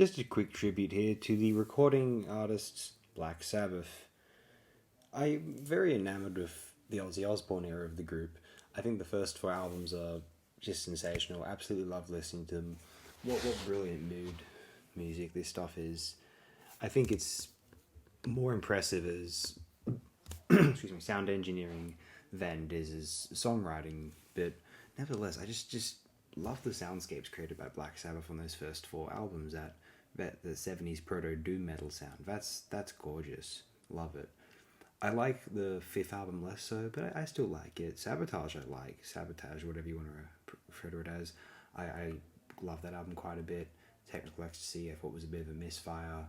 Just a quick tribute here to the recording artists Black Sabbath. I'm very enamoured with the Ozzy Osbourne era of the group. I think the first four albums are just sensational. Absolutely love listening to them. What brilliant mood music this stuff is. I think it's more impressive as excuse me, sound engineering than it is as songwriting, but nevertheless, I just love the soundscapes created by Black Sabbath on those first four albums. That the 70s proto doom metal sound. That's gorgeous. Love it. I like the fifth album less so, but I still like it. Sabotage I like. Sabotage, whatever you want to refer to it as. I love that album quite a bit. Technical Ecstasy I thought was a bit of a misfire.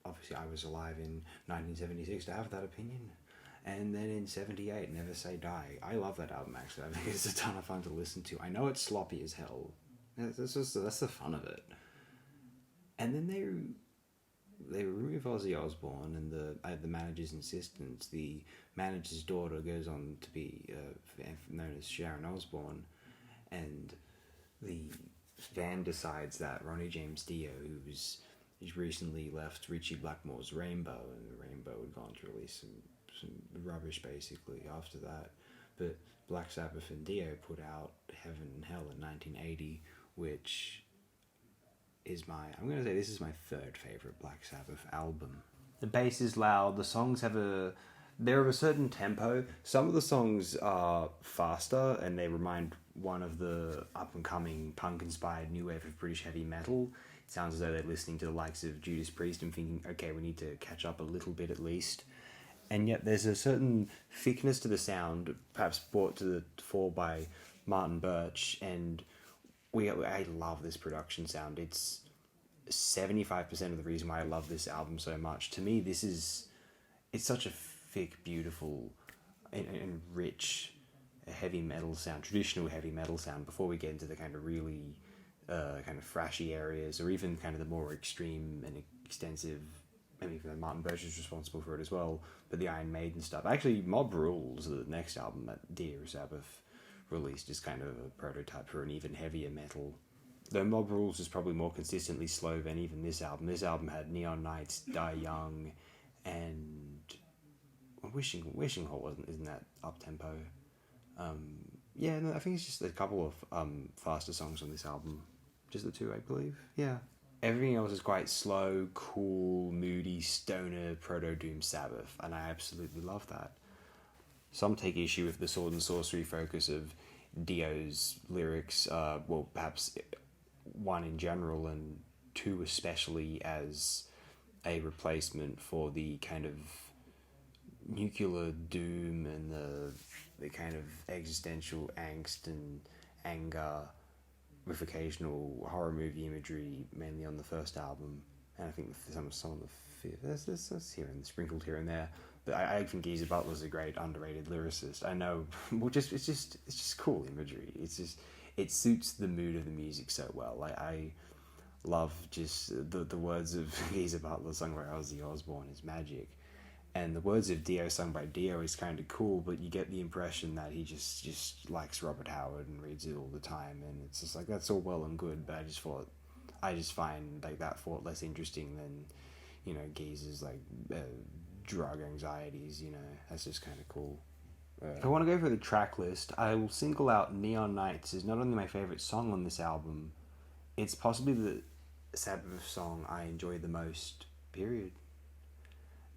Obviously I was alive in 1976 to have that opinion. And then in 78, Never Say Die. I love that album actually. I think it's a ton of fun to listen to. I know it's sloppy as hell. That's the fun of it. And then they remove Ozzy Osbourne, and the manager's insistence. The manager's daughter goes on to be known as Sharon Osbourne, and the band decides that Ronnie James Dio, he's recently left Ritchie Blackmore's Rainbow, and the Rainbow had gone to release some rubbish basically after that. But Black Sabbath and Dio put out Heaven and Hell in 1980, which I'm going to say this is my third favourite Black Sabbath album. The bass is loud, the songs they're of a certain tempo. Some of the songs are faster and they remind one of the up-and-coming punk-inspired new wave of British heavy metal. It sounds as though they're listening to the likes of Judas Priest and thinking, okay, we need to catch up a little bit at least. And yet there's a certain thickness to the sound, perhaps brought to the fore by Martin Birch, and I love this production sound. It's 75% of the reason why I love this album so much. To me, it's such a thick, beautiful, and rich heavy metal sound, traditional heavy metal sound, before we get into the kind of really kind of thrashy areas, or even kind of the more extreme and extensive. I mean, Martin Birch is responsible for it as well, but the Iron Maiden stuff. Actually, Mob Rules, the next album that Dear Sabbath released, is kind of a prototype for an even heavier metal. Though Mob Rules is probably more consistently slow than even this album. This album had Neon Nights, Die Young, and Wishing Hall isn't that up tempo. I think it's just a couple of faster songs on this album, just the two, I believe. Yeah, everything else is quite slow, cool, moody, stoner proto doom Sabbath, and I absolutely love that. Some take issue with the sword and sorcery focus of Dio's lyrics, perhaps one in general and two especially as a replacement for the kind of nuclear doom and the kind of existential angst and anger with occasional horror movie imagery, mainly on the first album, and I think some of the fifth. There's here and sprinkled here and there. But I think Geezer Butler's a great underrated lyricist. I know, it's just cool imagery. It suits the mood of the music so well. I love just the words of Geezer Butler sung by Ozzy Osbourne is magic, and the words of Dio sung by Dio is kind of cool. But you get the impression that he just likes Robert Howard and reads it all the time, and it's just like that's all well and good. But I just find like that thought less interesting than Geezer's drug anxieties. That's just kind of cool. If I want to go for the track list, I will single out Neon Nights as not only my favourite song on this album, it's possibly the Sabbath song I enjoy the most, period.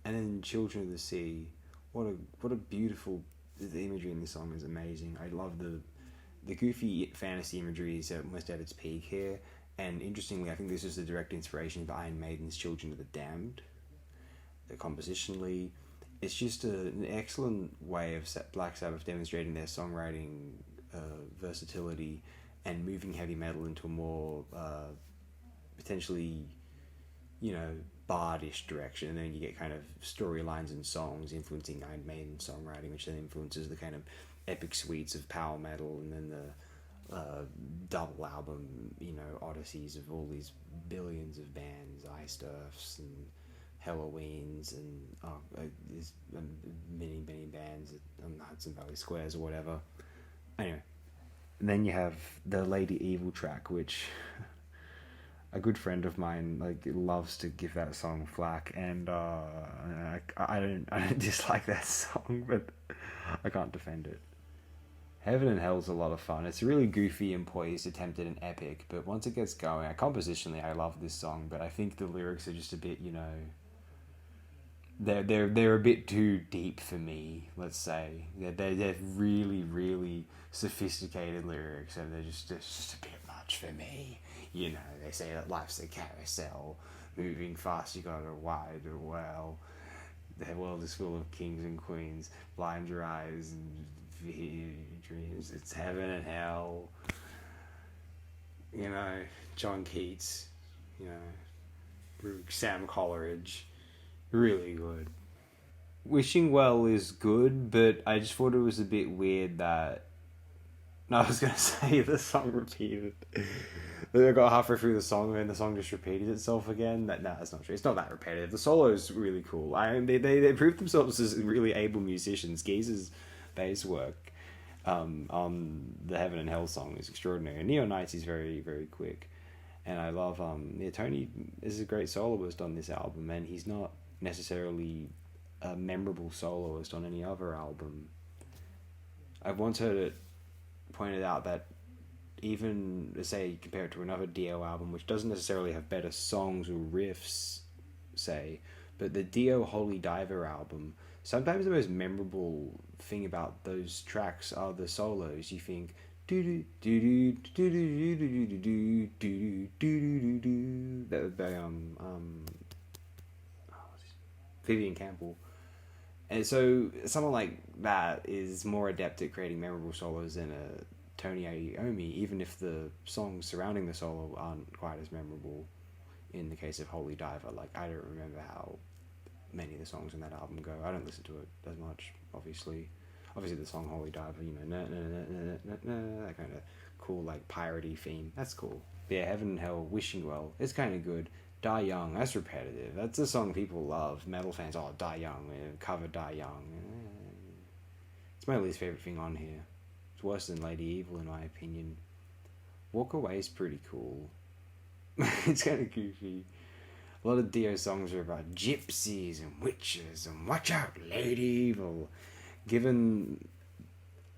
And then Children of the Sea, what a beautiful, the imagery in this song is amazing. I love the goofy fantasy imagery is almost at its peak here, and interestingly I think this is the direct inspiration of Iron Maiden's Children of the Damned. Compositionally, it's just an excellent way of Black Sabbath demonstrating their songwriting versatility and moving heavy metal into a more potentially bardish direction, and then you get kind of storylines and songs influencing Iron Maiden songwriting, which then influences the kind of epic suites of power metal, and then the double album odysseys of all these billions of bands, Ice Earths and Halloweens, and there's many bands on the Hudson Valley Squares or whatever. Anyway, and then you have the Lady Evil track, which a good friend of mine like loves to give that song flack, and I don't dislike that song, but I can't defend it. Heaven and Hell's a lot of fun. It's a really goofy and poised attempt at an epic, but once it gets going, compositionally, I love this song. But I think the lyrics are just a bit, they're a bit too deep for me. Let's say they're really really sophisticated lyrics, and they're just a bit much for me. They say that life's a carousel, moving fast. You gotta ride it well. The world is full of kings and queens. Blind your eyes and dreams. It's heaven and hell. John Keats. Sam Coleridge. Really good. Wishing Well is good, but I just thought it was a bit weird that. No, I was gonna say the song repeated. I got halfway through the song and the song just repeated itself again. That's not true. It's not that repetitive. The solo is really cool. They proved themselves as really able musicians. Geezer's bass work on the Heaven and Hell song is extraordinary. And Neo Nights is very, very quick. And I love, Tony is a great soloist on this album, and he's not necessarily a memorable soloist on any other album. I've once heard it pointed out that even, say, compare it to another Dio album, which doesn't necessarily have better songs or riffs, say, but the Dio Holy Diver album, sometimes the most memorable thing about those tracks are the solos. You think, do do do do do do do do do do do that by Vivian Campbell. And so someone like that is more adept at creating memorable solos than a Tony Iommi, even if the songs surrounding the solo aren't quite as memorable. In the case of Holy Diver, like, I don't remember how many of the songs in that album go. I don't listen to it as much, obviously. Obviously the song Holy Diver, that kind of cool, like, piratey theme. That's cool. But yeah, Heaven and Hell, Wishing Well, it's kind of good. Die Young, that's repetitive. That's a song people love. Metal fans, Die Young, cover Die Young. It's my least favourite thing on here. It's worse than Lady Evil, in my opinion. Walk Away is pretty cool. It's kind of goofy. A lot of Dio songs are about gypsies and witches and watch out, Lady Evil. Given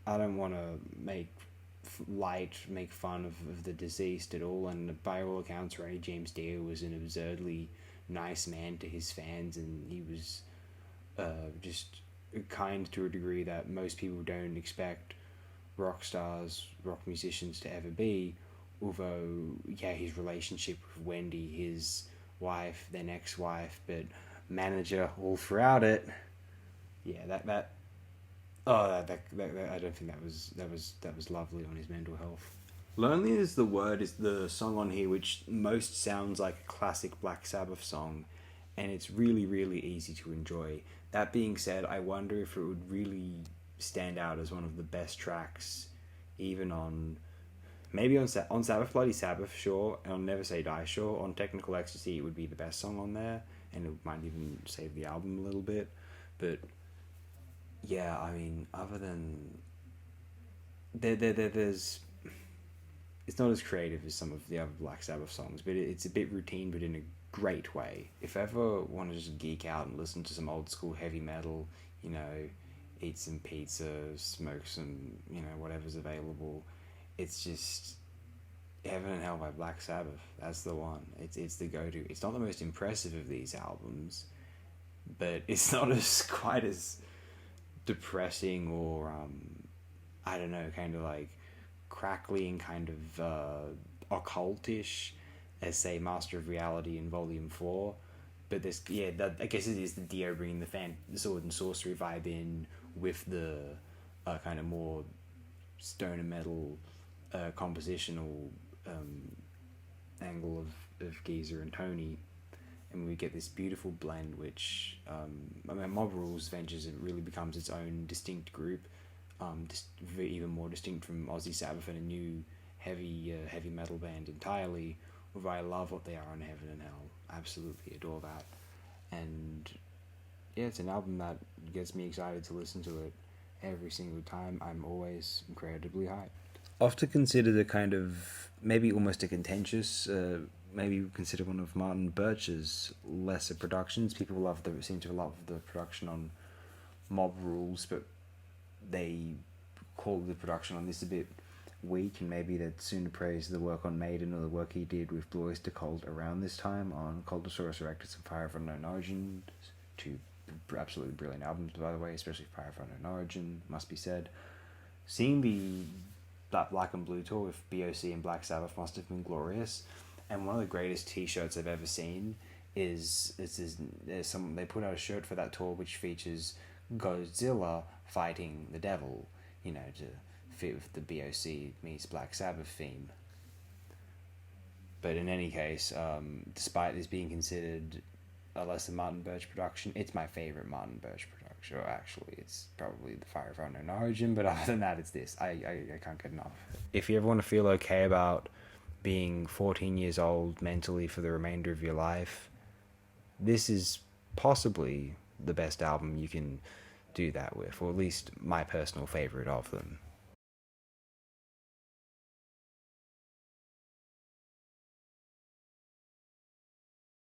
I don't want to make fun of the deceased at all, and by all accounts, Ronnie James Dio was an absurdly nice man to his fans, and he was just kind to a degree that most people don't expect rock stars, rock musicians to ever be. Although, yeah, his relationship with Wendy, his wife, then ex-wife, but manager all throughout it. Yeah, that I don't think that was lovely on his mental health. Lonely is the Word is the song on here which most sounds like a classic Black Sabbath song, and it's really, really easy to enjoy. That being said, I wonder if it would really stand out as one of the best tracks, even on Sabbath Bloody Sabbath, sure, and on Never Say Die, sure. On Technical Ecstasy, it would be the best song on there, and it might even save the album a little bit. But yeah, I mean, other than there's it's not as creative as some of the other Black Sabbath songs, but it's a bit routine, but in a great way. If I ever want to just geek out and listen to some old school heavy metal, eat some pizza, smoke some, whatever's available, it's just Heaven and Hell by Black Sabbath. That's the one. It's the go-to. It's not the most impressive of these albums, but it's not as quite as depressing or I don't know, kind of like crackly and kind of occultish as, say, Master of Reality in Volume 4. But I guess it is the Dio bringing the sword and sorcery vibe in with the kind of more stoner metal compositional angle of Geezer and Tony, and we get this beautiful blend which Mob Rules Ventures, it really becomes its own distinct group, even more distinct from Ozzy Sabbath and a new heavy metal band entirely. Although I love what they are on Heaven and Hell, absolutely adore that, and yeah, it's an album that gets me excited to listen to it every single time. I'm always incredibly hyped. Often considered a kind of maybe almost a contentious maybe consider one of Martin Birch's lesser productions. People seem to love the production on Mob Rules, but they call the production on this a bit weak, and maybe they'd sooner praise the work on Maiden or the work he did with Blue Oyster Cult around this time on Cultosaurus Erectus and Fire of Unknown Origin. Two absolutely brilliant albums, by the way, especially Fire of Unknown Origin, must be said. Seeing the Black and Blue tour with BOC and Black Sabbath must have been glorious, and one of the greatest T-shirts I've ever seen is they put out a shirt for that tour which features Godzilla fighting the devil, to fit with the BOC meets Black Sabbath theme. But in any case, despite this being considered a lesser Martin Birch production, it's my favourite Martin Birch production. Or actually, it's probably the Fire of Unknown Origin, but other than that, it's this. I can't get enough. If you ever want to feel okay about being 14 years old mentally for the remainder of your life, this is possibly the best album you can do that with, or at least my personal favourite of them.